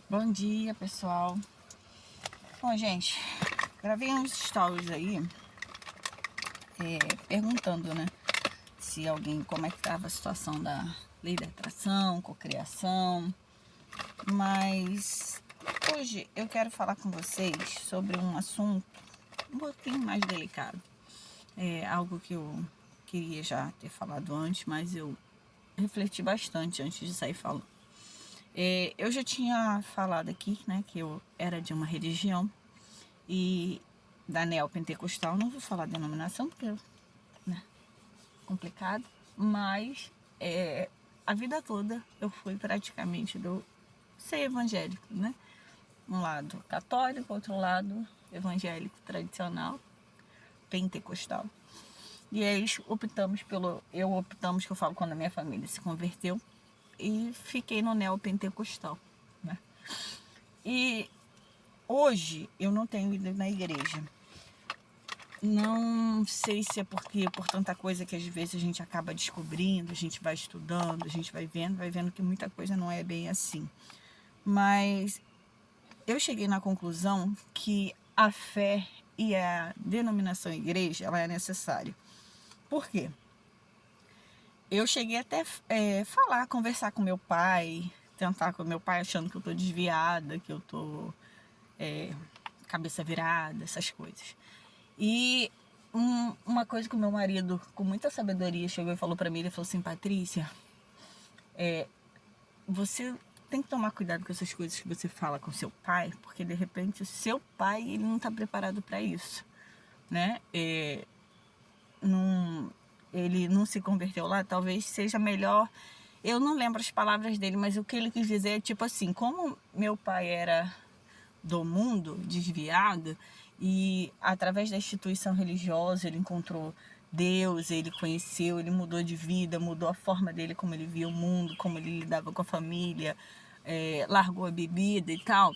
Bom dia, pessoal. Bom, gente, gravei uns stories aí, perguntando, né, se alguém, como é que estava a situação da lei da atração, cocriação, mas hoje eu quero falar com vocês sobre um assunto um pouquinho mais delicado. É algo que eu queria já ter falado antes, mas eu refleti bastante antes de sair falando. Eu já tinha falado aqui, né, que eu era de uma religião e da neopentecostal, não vou falar denominação porque né, é complicado, mas a vida toda eu fui praticamente do ser evangélico, né? Um lado católico, outro lado evangélico tradicional, pentecostal. E aí optamos, que eu falo quando a minha família se converteu, e fiquei no neopentecostal, né? E hoje eu não tenho ido na igreja. Não sei se é porque por tanta coisa que às vezes a gente acaba descobrindo, a gente vai estudando, a gente vai vendo que muita coisa não é bem assim. Mas eu cheguei na conclusão que a fé e a denominação igreja, ela é necessária. Por quê? Eu cheguei até conversar com meu pai, tentar com meu pai achando que eu tô desviada, que eu tô cabeça virada, essas coisas. E uma coisa que o meu marido, com muita sabedoria, chegou e falou para mim, ele falou assim: Patrícia, você tem que tomar cuidado com essas coisas que você fala com seu pai, porque de repente o seu pai ele não está preparado para isso, né? Não, ele não se converteu lá, talvez seja melhor. Eu não lembro as palavras dele, mas o que ele quis dizer é tipo assim: como meu pai era do mundo, desviado, e através da instituição religiosa ele encontrou Deus, ele conheceu, ele mudou de vida, mudou a forma dele, como ele via o mundo, como ele lidava com a família, largou a bebida e tal.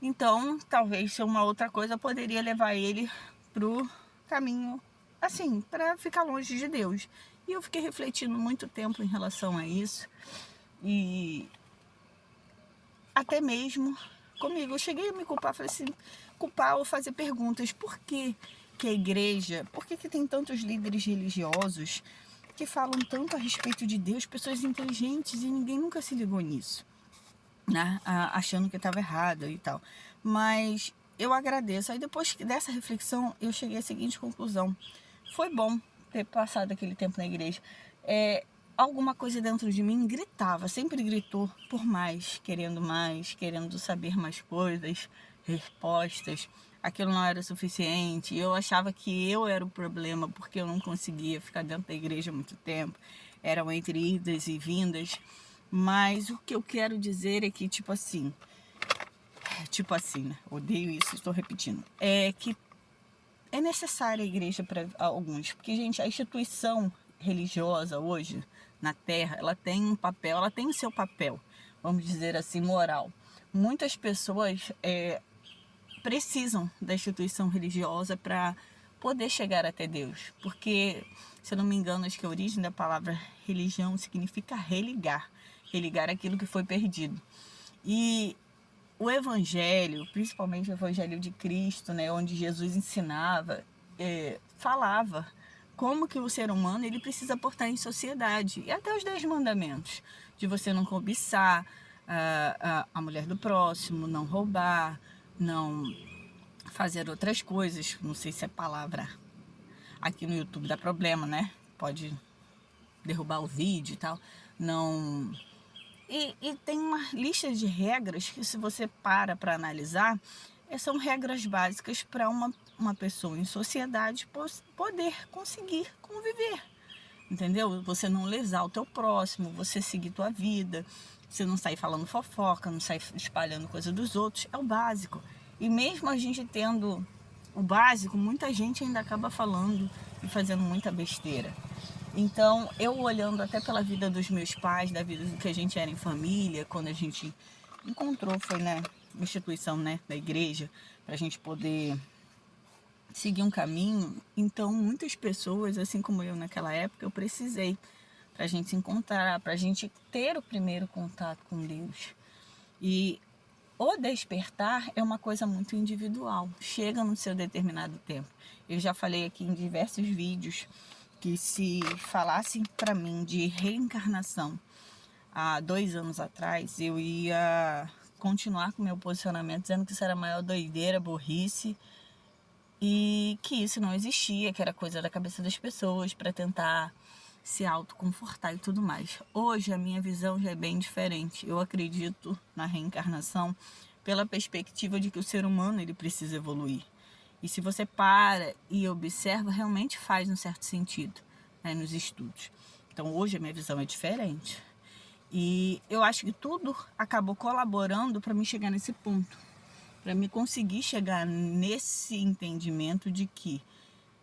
Então, talvez uma outra coisa poderia levar ele pro caminho, assim, para ficar longe de Deus. E eu fiquei refletindo muito tempo em relação a isso. E até mesmo comigo. Eu cheguei a me culpar, falei assim, culpar ou fazer perguntas. Por que a igreja, por que tem tantos líderes religiosos que falam tanto a respeito de Deus, pessoas inteligentes, e ninguém nunca se ligou nisso, né? Achando que estava errado e tal. Mas eu agradeço. Aí depois dessa reflexão, eu cheguei à seguinte conclusão. Foi bom ter passado aquele tempo na igreja. Alguma coisa dentro de mim gritava, sempre gritou por mais, querendo saber mais coisas, respostas. Aquilo não era suficiente. Eu achava que eu era o problema porque eu não conseguia ficar dentro da igreja muito tempo. Eram entre idas e vindas. Mas o que eu quero dizer é que, tipo assim, né? Odeio isso, estou repetindo. É que é necessária a igreja para alguns, porque, gente, a instituição religiosa hoje na Terra, ela tem um papel, ela tem o seu papel, vamos dizer assim, moral. Muitas pessoas precisam da instituição religiosa para poder chegar até Deus, porque, se eu não me engano, acho que a origem da palavra religião significa religar, religar aquilo que foi perdido. E o evangelho, principalmente o evangelho de Cristo, né, onde Jesus ensinava, falava como que o ser humano ele precisa portar em sociedade, e até os 10 mandamentos, de você não cobiçar a mulher do próximo, não roubar, não fazer outras coisas, não sei se a palavra aqui no YouTube dá problema, né, pode derrubar o vídeo e tal, não. E tem uma lista de regras que, se você para analisar, são regras básicas para uma pessoa em sociedade poder conseguir conviver. Entendeu? Você não lesar o teu próximo, você seguir tua vida, você não sair falando fofoca, não sair espalhando coisa dos outros, é o básico. E mesmo a gente tendo o básico, muita gente ainda acaba falando e fazendo muita besteira. Então, eu olhando até pela vida dos meus pais, da vida do que a gente era em família, quando a gente encontrou, foi na instituição, né, da igreja, para a gente poder seguir um caminho. Então, muitas pessoas, assim como eu naquela época, eu precisei para a gente se encontrar, para a gente ter o primeiro contato com Deus. E o despertar é uma coisa muito individual, chega no seu determinado tempo. Eu já falei aqui em diversos vídeos que se falassem para mim de reencarnação há 2 anos atrás, eu ia continuar com meu posicionamento dizendo que isso era a maior doideira, burrice, e que isso não existia, que era coisa da cabeça das pessoas para tentar se autoconfortar e tudo mais. Hoje a minha visão já é bem diferente. Eu acredito na reencarnação pela perspectiva de que o ser humano ele precisa evoluir. E se você para e observa, realmente faz um certo sentido, né, nos estudos. Então hoje a minha visão é diferente. E eu acho que tudo acabou colaborando para me chegar nesse ponto, para me conseguir chegar nesse entendimento de que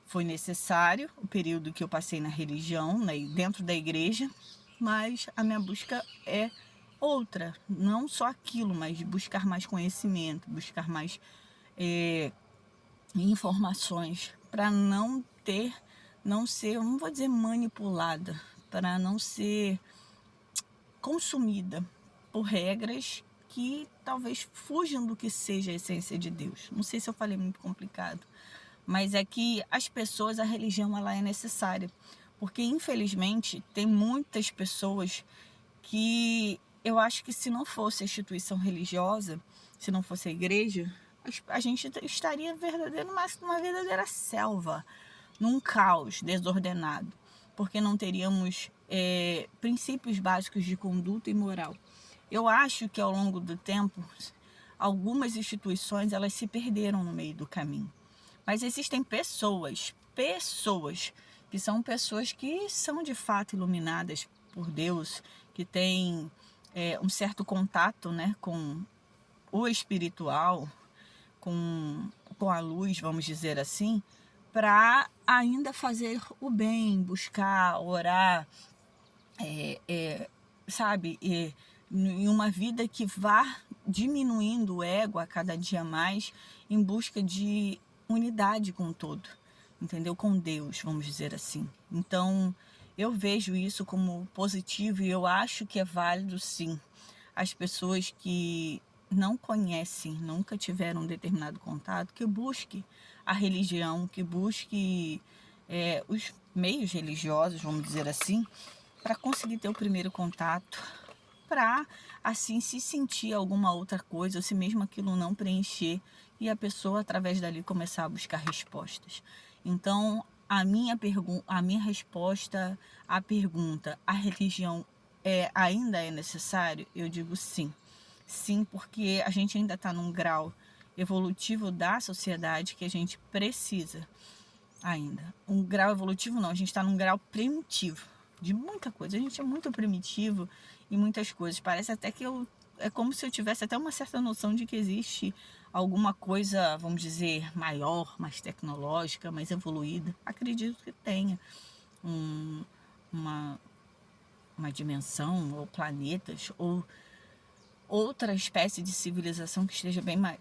foi necessário o período que eu passei na religião, né, dentro da igreja, mas a minha busca é outra, não só aquilo, mas de buscar mais conhecimento, buscar mais informações, para não ser, eu não vou dizer manipulada, para não ser consumida por regras que talvez fujam do que seja a essência de Deus. Não sei se eu falei muito complicado, mas é que as pessoas, a religião ela é necessária, porque infelizmente tem muitas pessoas que eu acho que se não fosse a instituição religiosa, se não fosse a igreja, a gente estaria numa verdadeira selva, num caos desordenado, porque não teríamos princípios básicos de conduta e moral. Eu acho que ao longo do tempo, algumas instituições elas se perderam no meio do caminho. Mas existem pessoas que são pessoas que são de fato iluminadas por Deus, que têm um certo contato, né, com o espiritual, com a luz, vamos dizer assim, para ainda fazer o bem, buscar, orar, sabe, em uma vida que vá diminuindo o ego a cada dia mais em busca de unidade com o todo, entendeu? Com Deus, vamos dizer assim. Então, eu vejo isso como positivo e eu acho que é válido, sim, as pessoas que não conhecem, nunca tiveram um determinado contato, que busque a religião, que busque os meios religiosos, vamos dizer assim, para conseguir ter o primeiro contato, para assim se sentir alguma outra coisa, ou se mesmo aquilo não preencher, e a pessoa através dali começar a buscar respostas. Então, a minha resposta à pergunta, a religião ainda é necessário? Eu digo sim. Sim, porque a gente ainda está num grau evolutivo da sociedade que a gente precisa ainda. Um grau evolutivo não, a gente está num grau primitivo de muita coisa. A gente é muito primitivo em muitas coisas. Parece até que é como se eu tivesse até uma certa noção de que existe alguma coisa, vamos dizer, maior, mais tecnológica, mais evoluída. Acredito que tenha uma dimensão, ou planetas, ou outra espécie de civilização que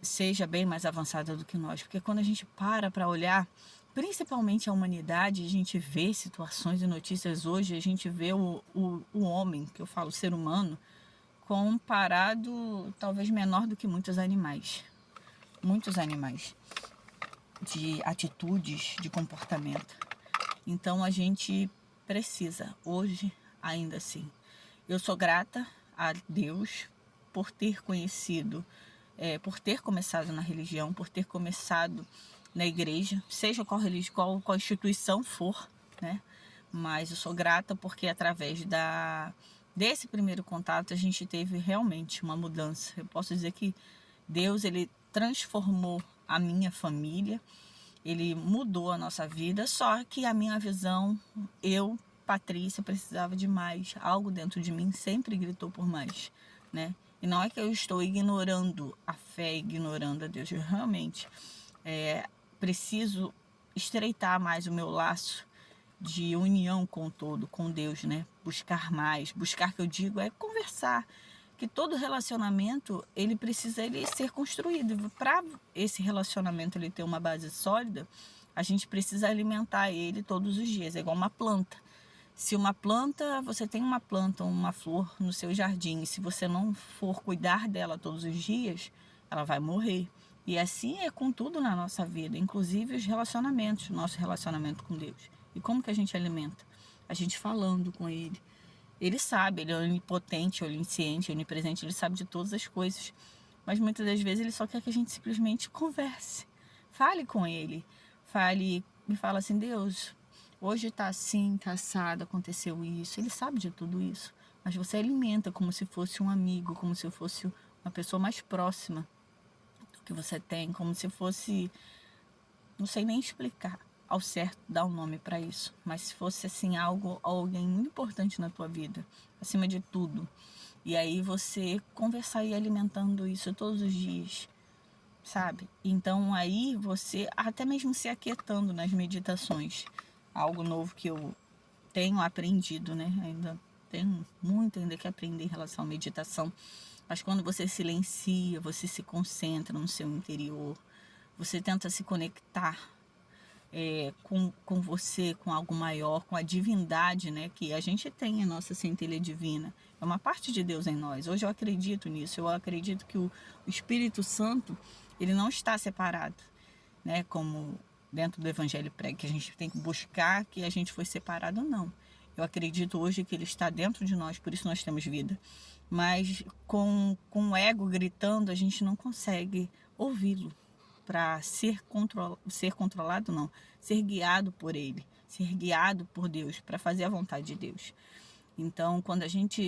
seja bem mais avançada do que nós. Porque quando a gente para olhar, principalmente a humanidade, a gente vê situações e notícias hoje, a gente vê o homem, que eu falo ser humano, comparado, talvez menor do que muitos animais, de atitudes, de comportamento. Então a gente precisa, hoje, ainda assim. Eu sou grata a Deus por ter conhecido, por ter começado na religião, por ter começado na igreja, seja qual instituição for, né? Mas eu sou grata porque através desse primeiro contato a gente teve realmente uma mudança. Eu posso dizer que Deus, ele transformou a minha família, ele mudou a nossa vida, só que a minha visão, Patrícia, precisava de mais. Algo dentro de mim sempre gritou por mais, né? E não é que eu estou ignorando a fé, ignorando a Deus. Eu realmente preciso estreitar mais o meu laço de união com o todo, com Deus, né? Buscar mais. Buscar, que eu digo, é conversar. Que todo relacionamento, ele precisa ser construído. Para esse relacionamento ele ter uma base sólida, a gente precisa alimentar ele todos os dias. É igual uma planta. Se uma planta, você tem uma planta, uma flor no seu jardim, e se você não for cuidar dela todos os dias, ela vai morrer. E assim é com tudo na nossa vida, inclusive os relacionamentos, o nosso relacionamento com Deus. E como que a gente alimenta? A gente falando com Ele. Ele sabe, Ele é onipotente, onisciente, onipresente, Ele sabe de todas as coisas. Mas muitas das vezes Ele só quer que a gente simplesmente converse. Fale com Ele. Fale e fala assim, Deus, hoje tá assim, tá assado, aconteceu isso. Ele sabe de tudo isso. Mas você alimenta como se fosse um amigo, como se fosse uma pessoa mais próxima do que você tem, como se fosse, não sei nem explicar ao certo dar um nome para isso, mas se fosse assim algo, alguém muito importante na tua vida, acima de tudo. E aí você conversar e alimentando isso todos os dias, sabe? Então aí você até mesmo se aquietando nas meditações, algo novo que eu tenho aprendido, né? Ainda tenho muito ainda que aprender em relação à meditação, mas quando você silencia, você se concentra no seu interior, você tenta se conectar com você, com algo maior, com a divindade, né? Que a gente tem a nossa centelha divina. É uma parte de Deus em nós. Hoje eu acredito nisso. Eu acredito que o Espírito Santo, ele não está separado, né? Como dentro do Evangelho prega, que a gente tem que buscar que a gente foi separado, não. Eu acredito hoje que ele está dentro de nós, por isso nós temos vida. Mas com o ego gritando, a gente não consegue ouvi-lo para ser controlado, não, ser guiado por ele, ser guiado por Deus, para fazer a vontade de Deus. Então, quando a gente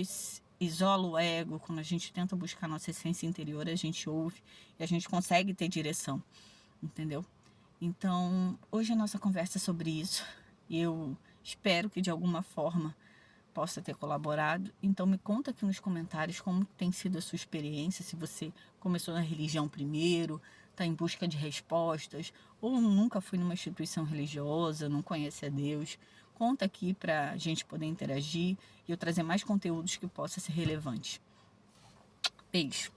isola o ego, quando a gente tenta buscar nossa essência interior, a gente ouve e a gente consegue ter direção, entendeu? Então, hoje a nossa conversa é sobre isso. Eu espero que de alguma forma possa ter colaborado. Então me conta aqui nos comentários como tem sido a sua experiência, se você começou na religião primeiro, está em busca de respostas, ou nunca foi numa instituição religiosa, não conhece a Deus. Conta aqui para a gente poder interagir e eu trazer mais conteúdos que possam ser relevantes. Beijo!